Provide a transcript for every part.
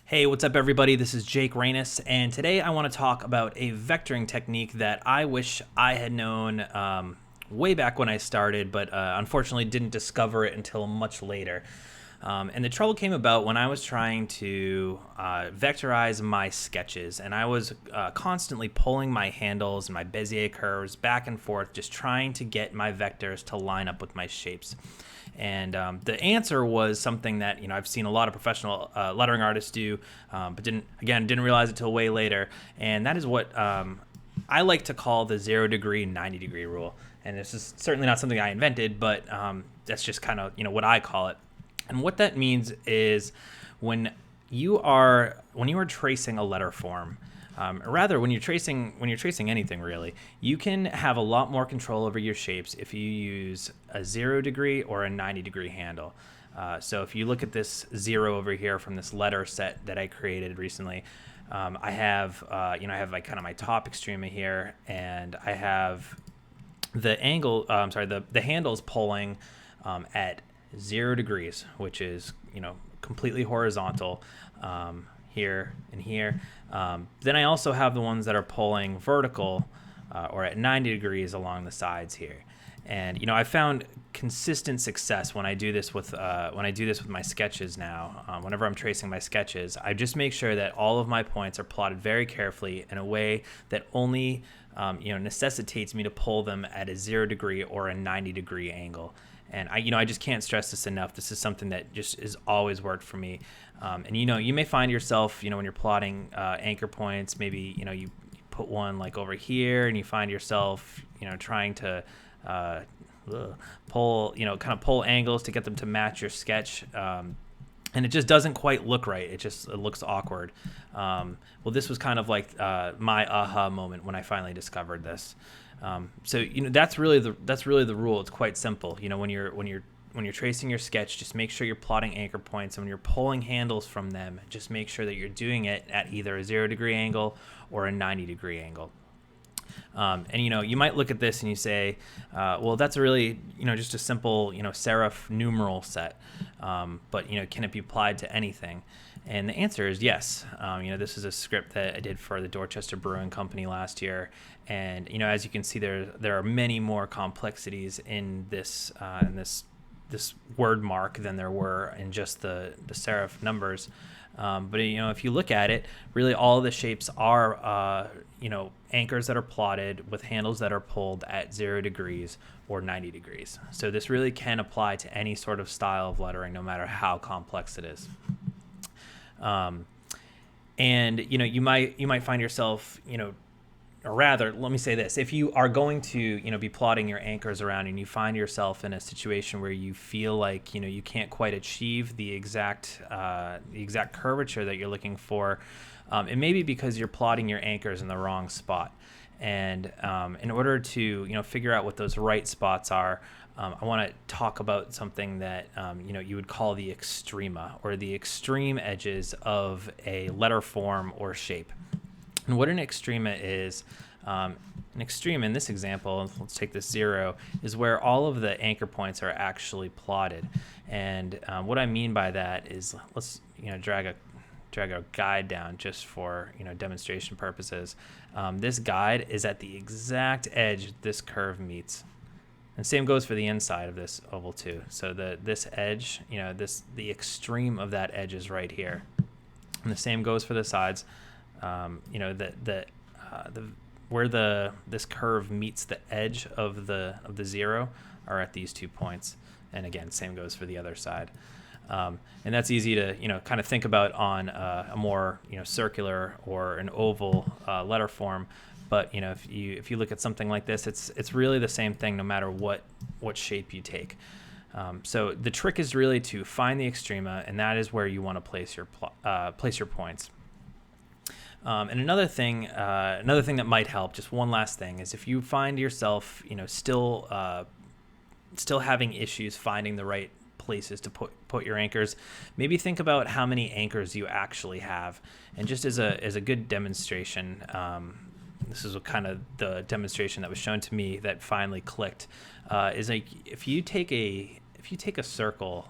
Hey, what's up, everybody? This is Jake Reynes, and today I want to talk about a vectoring technique that I wish I had known way back when I started, but unfortunately didn't discover it until much later. And the trouble came about when I was trying to vectorize my sketches, and I was constantly pulling my handles and my Bezier curves back and forth, just trying to get my vectors to line up with my shapes. And the answer was something that I've seen a lot of professional lettering artists do, but didn't realize it till way later. And that is what I like to call the 0 degree 90 degree rule. And this is certainly not something I invented, but that's just kind of what I call it. And what that means is when you are tracing a letter form, or rather when you're tracing anything really, you can have a lot more control over your shapes if you use a 0 degree or a 90 degree handle. So if you look at this 0 over here from this letter set that I created recently, I have like kind of my top extrema here, and I have the angle. The handles pulling at 0 degrees, which is completely horizontal, here and here. Then I also have the ones that are pulling vertical or at 90 degrees along the sides here. And I found consistent success when I do this with my sketches now. Whenever I'm tracing my sketches, I just make sure that all of my points are plotted very carefully in a way that only necessitates me to pull them at a 0 degree or a 90 degree angle. And I just can't stress this enough. This is something that just has always worked for me. And you may find yourself, when you're plotting anchor points, maybe you put one like over here, and you find yourself, trying to pull angles to get them to match your sketch. And it just doesn't quite look right. It looks awkward. Well, this was kind of like my aha moment when I finally discovered this. So that's really the rule. It's quite simple. When you're tracing your sketch, just make sure you're plotting anchor points, and when you're pulling handles from them, just make sure that you're doing it at either a 0 degree angle or a 90 degree angle. And you might look at this and you say, well, that's a really just a simple serif numeral set, but can it be applied to anything? And the answer is yes. This is a script that I did for the Dorchester Brewing Company last year, and as you can see, there are many more complexities in this word mark than there were in just the serif numbers. But if you look at it, really all of the shapes are anchors that are plotted with handles that are pulled at 0 degrees or 90 degrees. So this really can apply to any sort of style of lettering, no matter how complex it is. And you might find yourself, or rather, let me say this: if you are going to be plotting your anchors around, and you find yourself in a situation where you feel like you can't quite achieve the exact curvature that you're looking for, it may be because you're plotting your anchors in the wrong spot. And in order to figure out what those right spots are, I want to talk about something that you would call the extrema, or the extreme edges of a letter form or shape. And what an extrema is, an extreme in this example, let's take this 0, is where all of the anchor points are actually plotted. And what I mean by that is, let's drag a guide down just for demonstration purposes. This guide is at the exact edge this curve meets. And same goes for the inside of this oval too. So this edge, the extreme of that edge is right here. And the same goes for the sides. Where this curve meets the edge of the 0 are at these 2 points. And again, same goes for the other side. And that's easy to kind of think about on a more circular or an oval letter form. But if you look at something like this, it's really the same thing no matter what shape you take. So the trick is really to find the extrema, and that is where you want to place your points. And another thing that might help, just one last thing, is if you find yourself still having issues finding the right places to put your anchors, maybe think about how many anchors you actually have. And just as a good demonstration, this is kind of the demonstration that was shown to me that finally clicked, is like if you take a circle,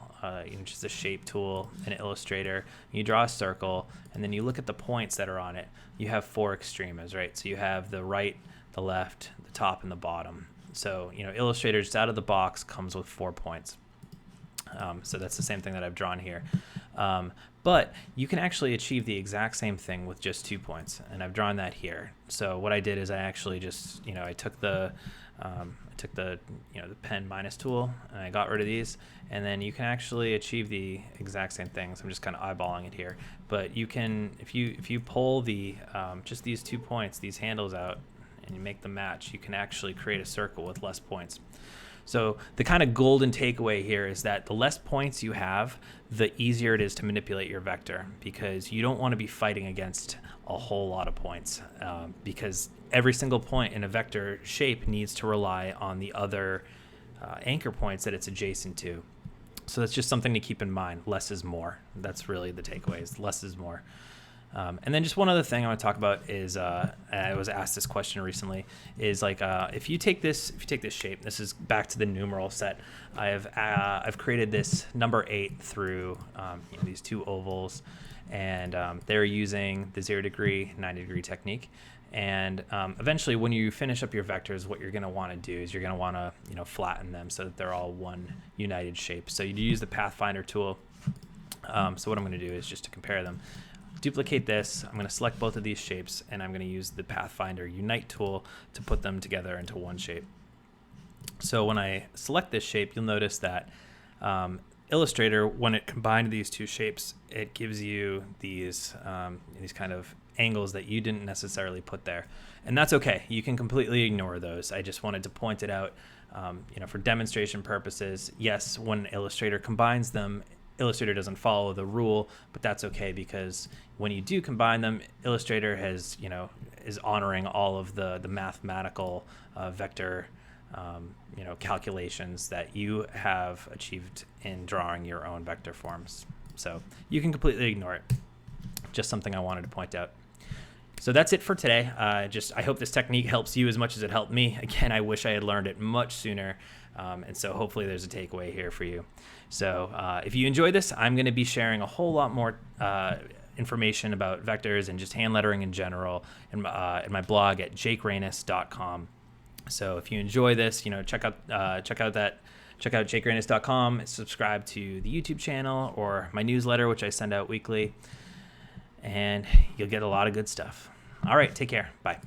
just a shape tool in Illustrator. You draw a circle, and then you look at the points that are on it. You have 4 extremas, right? So you have the right, the left, the top, and the bottom. So Illustrator just out of the box comes with 4 points. So that's the same thing that I've drawn here. But you can actually achieve the exact same thing with just 2 points, and I've drawn that here. So what I did is I actually just, I took the pen minus tool, and I got rid of these, and then you can actually achieve the exact same things. I'm just kind of eyeballing it here, but you can, if you pull the just these 2 points, these handles out, and you make them match, you can actually create a circle with less points. So the kind of golden takeaway here is that the less points you have, the easier it is to manipulate your vector, because you don't want to be fighting against a whole lot of points, because every single point in a vector shape needs to rely on the other anchor points that it's adjacent to. So that's just something to keep in mind. Less is more. That's really the takeaway, is less is more. And then just one other thing I want to talk about is, I was asked this question recently, is like, if you take this shape, this is back to the numeral set. I've created this number 8 through these 2 ovals, and they're using the 0 degree, 90 degree technique. And eventually, when you finish up your vectors, what you're going to want to do is you're going to want to flatten them so that they're all one united shape. So you use the Pathfinder tool. So what I'm going to do is just to compare them. Duplicate this. I'm going to select both of these shapes, and I'm going to use the Pathfinder Unite tool to put them together into one shape. So when I select this shape, you'll notice that Illustrator, when it combined these 2 shapes, it gives you these kind of angles that you didn't necessarily put there, and that's okay. You can completely ignore those. I just wanted to point it out, for demonstration purposes. Yes, when Illustrator combines them, Illustrator doesn't follow the rule, but that's okay, because when you do combine them, Illustrator has, is honoring all of the mathematical vector, calculations that you have achieved in drawing your own vector forms. So you can completely ignore it. Just something I wanted to point out. So that's it for today. I hope this technique helps you as much as it helped me. Again, I wish I had learned it much sooner. And so hopefully there's a takeaway here for you. So if you enjoy this, I'm going to be sharing a whole lot more information about vectors and just hand lettering in general in my blog at jakerainis.com. So if you enjoy this, check out jakerainis.com, subscribe to the YouTube channel or my newsletter, which I send out weekly, and you'll get a lot of good stuff. All right, take care. Bye.